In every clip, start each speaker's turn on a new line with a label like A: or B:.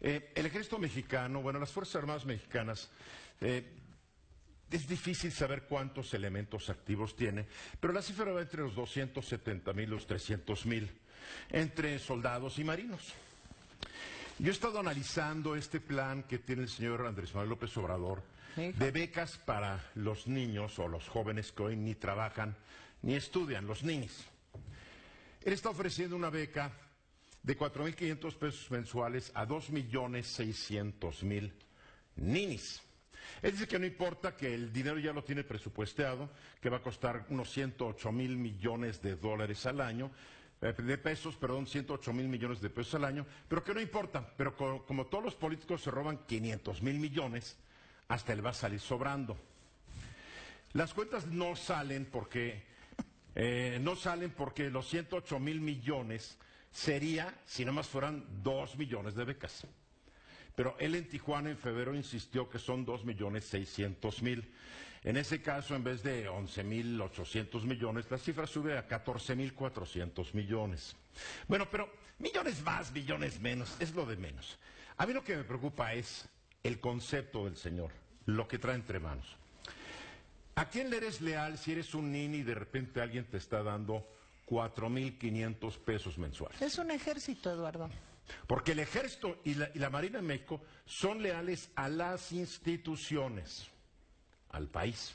A: El ejército mexicano, bueno, las Fuerzas Armadas mexicanas, es difícil saber cuántos elementos activos tiene, pero la cifra va entre los 270,000 y los 300,000, entre soldados y marinos. Yo he estado analizando este plan que tiene el señor Andrés Manuel López Obrador de becas para los niños o los jóvenes que hoy ni trabajan ni estudian, los ninis. Él está ofreciendo una beca de 4,500 pesos mensuales a 2,600,000 ninis. Él dice que no importa, que el dinero ya lo tiene presupuesteado, que va a costar unos 108,000 millones de dólares al año, 108,000 millones de pesos al año, pero que no importa, pero como todos los políticos se roban 500,000 millones, hasta él va a salir sobrando. Las cuentas no salen porque los 108,000 millones sería, si nomás fueran 2 millones de becas. Pero él en Tijuana en febrero insistió que son 2,600,000. En ese caso, en vez de 11,800 millones, la cifra sube a 14,400 millones. Bueno, pero millones más, millones menos, es lo de menos. A mí lo que me preocupa es el concepto del señor, lo que trae entre manos. ¿A quién le eres leal si eres un nini y de repente alguien te está dando 4,500 pesos mensuales?
B: Es un ejército, Eduardo.
A: Porque el ejército y la Marina de México son leales a las instituciones, al país.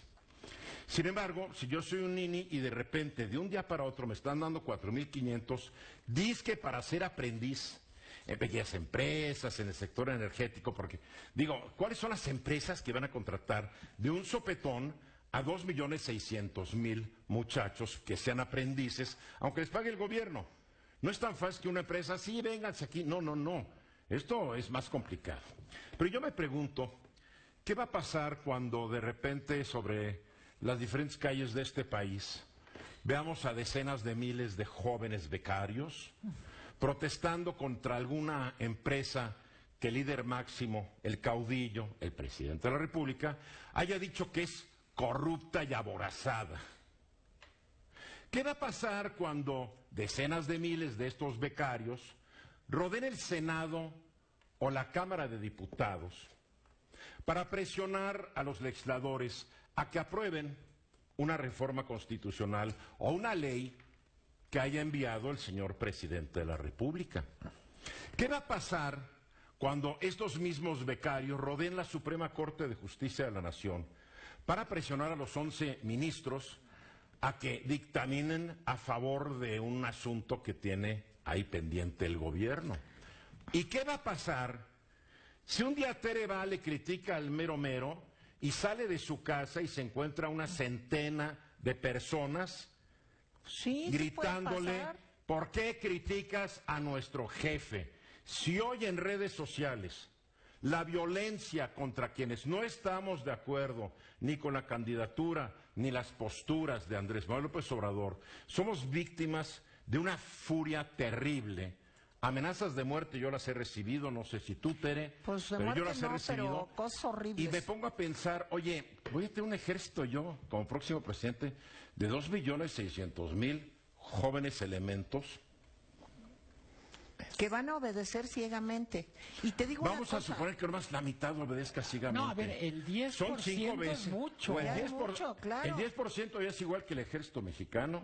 A: Sin embargo, si yo soy un nini y de repente, de un día para otro, me están dando 4,500, dizque para ser aprendiz en pequeñas empresas, en el sector energético, porque, digo, ¿cuáles son las empresas que van a contratar de un sopetón a 2,600,000 muchachos que sean aprendices, aunque les pague el gobierno? No es tan fácil que una empresa, sí, vénganse aquí. No, no, no. Esto es más complicado. Pero yo me pregunto, ¿qué va a pasar cuando de repente sobre las diferentes calles de este país veamos a decenas de miles de jóvenes becarios protestando contra alguna empresa que el líder máximo, el caudillo, el presidente de la República, haya dicho que es corrupta y aborazada? ¿Qué va a pasar cuando decenas de miles de estos becarios rodeen el Senado o la Cámara de Diputados para presionar a los legisladores a que aprueben una reforma constitucional o una ley que haya enviado el señor presidente de la República? ¿Qué va a pasar cuando estos mismos becarios rodeen la Suprema Corte de Justicia de la Nación para presionar a los 11 ministros a que dictaminen a favor de un asunto que tiene ahí pendiente el gobierno? ¿Y qué va a pasar si un día Tere va, le critica al mero mero y sale de su casa y se encuentra una centena de personas gritándole: ¿por qué criticas a nuestro jefe? Si hoy en redes sociales la violencia contra quienes no estamos de acuerdo ni con la candidatura ni las posturas de Andrés Manuel López Obrador, somos víctimas de una furia terrible. Amenazas de muerte yo las he recibido, no sé si tú, Tere,
B: pues
A: pero yo las he recibido.
B: Pero cosas horribles.
A: Y me pongo a pensar, oye, voy a tener un ejército yo, como próximo presidente, de 2,600,000 jóvenes elementos
B: que van a obedecer ciegamente. Y te digo
A: Vamos
B: una
A: a
B: cosa.
A: suponer que nomás la mitad obedezca ciegamente.
C: No, a ver, el 10%
A: son 5 veces.
C: es mucho.
A: O el
B: Ya es
A: 10%,
B: mucho, claro.
A: El 10% ya es igual que el ejército mexicano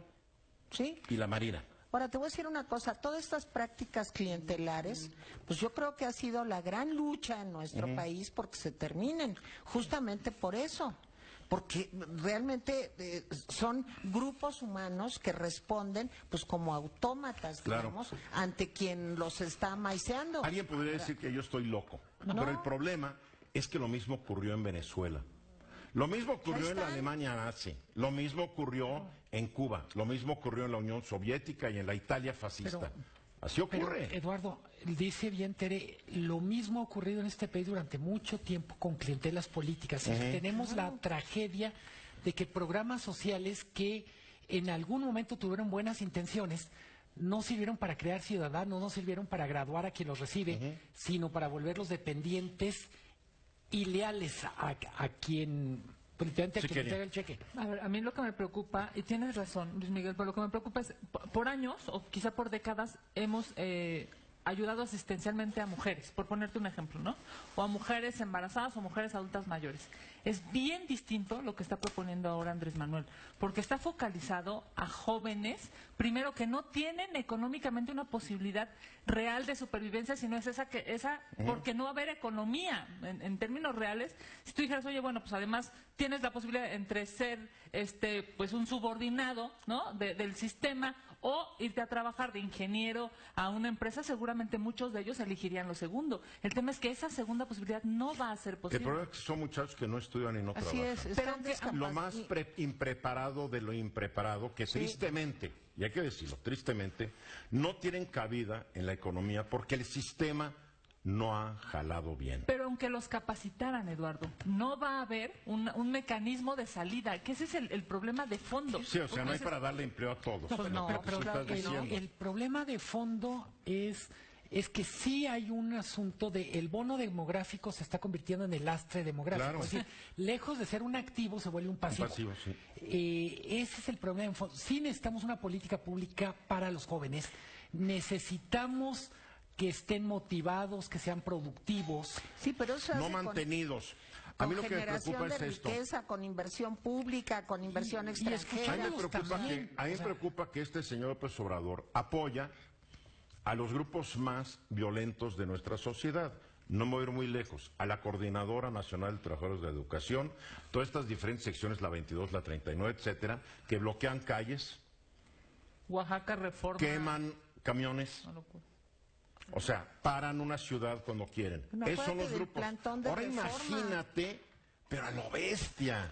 B: Sí.
A: y la Marina.
B: Ahora, te voy a decir una cosa, todas estas prácticas clientelares, pues yo creo que ha sido la gran lucha en nuestro país porque se terminen, justamente por eso, porque realmente son grupos humanos que responden pues como autómatas,
A: Claro.
B: digamos, ante quien los está maiceando.
A: Alguien podría decir que yo estoy loco, pero el problema es que lo mismo ocurrió en Venezuela. Lo mismo ocurrió en la Alemania nazi, lo mismo ocurrió en Cuba, lo mismo ocurrió en la Unión Soviética y en la Italia fascista. Así ocurre.
C: Pero, Eduardo, dice bien Tere, lo mismo ha ocurrido en este país durante mucho tiempo con clientelas políticas. Y tenemos la tragedia de que programas sociales que en algún momento tuvieron buenas intenciones no sirvieron para crear ciudadanos, no sirvieron para graduar a quien los recibe, sino para volverlos dependientes y leales a quien, precisamente a quien entrega el cheque.
D: A ver, a mí lo que me preocupa, y tienes razón, Luis Miguel, pero lo que me preocupa es, por años, o quizá por décadas, hemos ayudado asistencialmente a mujeres, por ponerte un ejemplo, ¿no? O a mujeres embarazadas o mujeres adultas mayores. Es bien distinto lo que está proponiendo ahora Andrés Manuel, porque está focalizado a jóvenes, primero que no tienen económicamente una posibilidad real de supervivencia, sino es esa porque no va a haber economía en términos reales. Si tú dijeras, oye, bueno, pues además tienes la posibilidad entre ser pues un subordinado, ¿no? del sistema, o irte a trabajar de ingeniero a una empresa, seguramente muchos de ellos elegirían lo segundo. El tema es que esa segunda posibilidad no va a ser
A: El
D: posible.
A: problema es que son muchachos que no estudian y no
B: Así
A: trabajan.
B: es,
D: Pero
B: están
D: que-
B: descapacitados.
A: Lo más impreparado de lo impreparado, que tristemente, y hay que decirlo, tristemente, no tienen cabida en la economía porque el sistema no ha jalado bien.
D: Pero aunque los capacitaran, Eduardo, no va a haber un mecanismo de salida, que ese es el problema de fondo.
A: Sí, o sea, no hay
D: Porque
A: para darle empleo a todos.
C: No,
B: no,
A: Lo que
B: pero
A: tú
B: claro
A: estás
B: que no.
A: diciendo.
C: el problema de fondo es que sí hay un asunto de el bono demográfico se está convirtiendo en el lastre demográfico.
A: Claro.
C: Es decir, lejos de ser un activo se vuelve un pasivo.
A: pasivo, sí.
C: Ese es el problema en fondo. Sí necesitamos una política pública para los jóvenes. Necesitamos que estén motivados, que sean productivos.
B: Sí, pero eso
A: No
B: hace con-
A: mantenidos. A
B: con
A: mí lo que me
B: generación
A: preocupa es
B: de
A: esto.
B: riqueza, con inversión pública, con inversión
C: y
A: A
B: extranjera.
A: mí me
C: escuchamos
A: preocupa
C: también,
A: a mí me
C: o sea-
A: preocupa que este señor López Obrador apoya a los grupos más violentos de nuestra sociedad. No me voy a ir muy lejos. A la Coordinadora Nacional de Trabajadores de la Educación, todas estas diferentes secciones, la 22, la 39, etcétera, que bloquean calles,
D: Oaxaca Reforma.
A: queman camiones.
D: Una locura.
A: O sea, paran una ciudad cuando quieren.
B: Bueno,
A: Esos son
B: acuérdate
A: los
B: del
A: grupos.
B: plantón de
A: Ahora
B: Reforma.
A: imagínate, pero a lo bestia.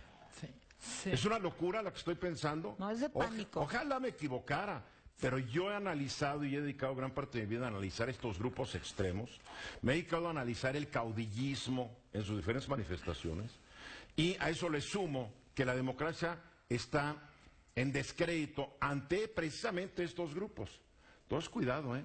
D: Sí.
A: Es una locura lo que estoy pensando.
B: No, es de pánico.
A: Ojalá me equivocara, pero yo he analizado y he dedicado gran parte de mi vida a analizar estos grupos extremos. Me he dedicado a analizar el caudillismo en sus diferentes manifestaciones. Y a eso le sumo que la democracia está en descrédito ante precisamente estos grupos. Entonces, cuidado, ¿eh?